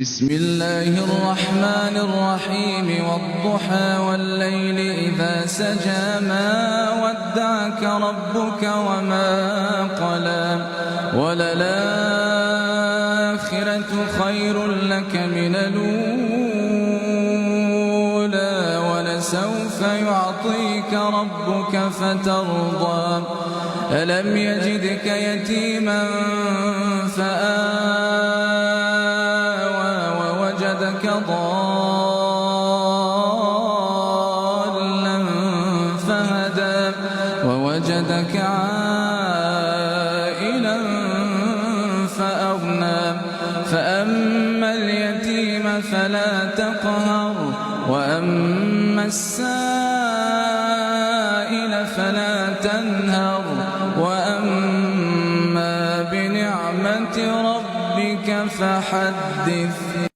بسم الله الرحمن الرحيم والضحى والليل إذا سجى ما ودعك ربك وما قلى وللآخرة خير لك من الأولى ولسوف يعطيك ربك فترضى ألم يجدك يتيما ووجدك ضالا فهدى ووجدك عائلا فأغنى فأما اليتيم فلا تقهر وأما السائل فلا تنهر وأما بنعمة ربك فحدث.